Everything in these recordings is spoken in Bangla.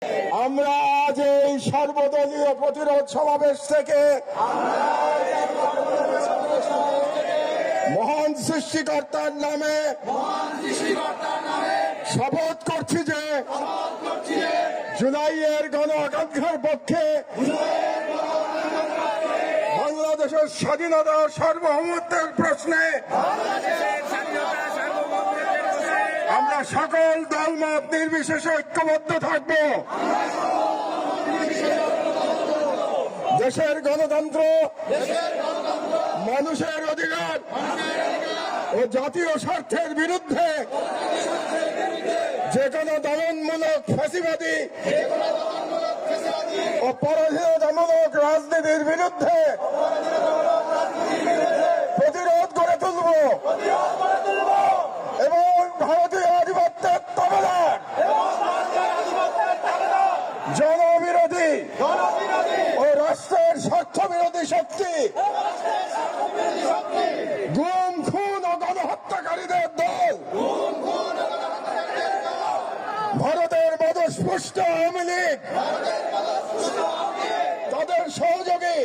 আমরা আজ এই সর্বদলীয় প্রতিরোধ সমাবেশ থেকে মহান সৃষ্টিকর্তার নামে শপথ করছি যে জুলাইয়ের গণ আকাঙ্ক্ষার পক্ষে বাংলাদেশের স্বাধীনতা ও সার্বভৌমত্বের প্রশ্নে আমরা সকল দলমত নির্বিশেষে ঐক্যবদ্ধ থাকব। দেশের গণতন্ত্র, মানুষের অধিকার ও জাতীয় স্বার্থের বিরুদ্ধে যে কোনো দমনমূলক ফ্যাসিবাদী ও পরাধীনতামূলক রাজনীতির বিরুদ্ধে প্রতিরোধ গড়ে তুলব এবং ভারতীয় আধিপত্যের তবলার জনবিরোধী ও রাষ্ট্রের স্বার্থ বিরোধী শক্তি, গুম খুন ও গণহত্যাকারীদের দল, ভারতের মদস্পুষ্ট আওয়ামী লীগ, তাদের সহযোগী,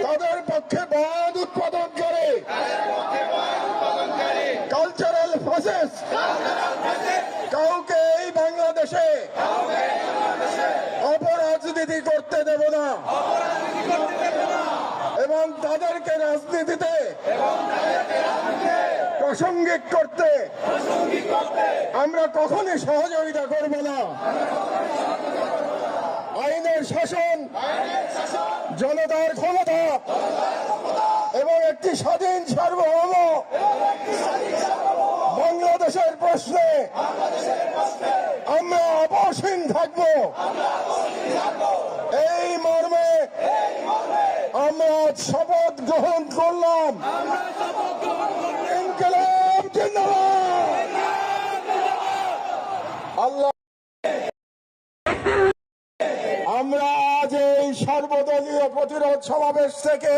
তাদের পক্ষে বাদ উৎপাদন করে কালচারাল ফ্যাসিস্ট কাউকে এই বাংলাদেশে অপরাজনীতি করতে দেব না এবং তাদেরকে রাজনীতিতে প্রাসঙ্গিক করতে আমরা কখনই সহযোগিতা করব না। আইনের শাসন, জনতার ক্ষমতা এবং একটি স্বাধীন সার্বভৌম বাংলাদেশের প্রশ্নে আমরা আপোষহীন থাকব। এই মর্মে আমরা শপথ গ্রহণ করলাম। ইনকিলাব জিন্দাবাদ। আল্লাহ, আমরা আজ এই সর্বদলীয় প্রতিরোধ সমাবেশ থেকে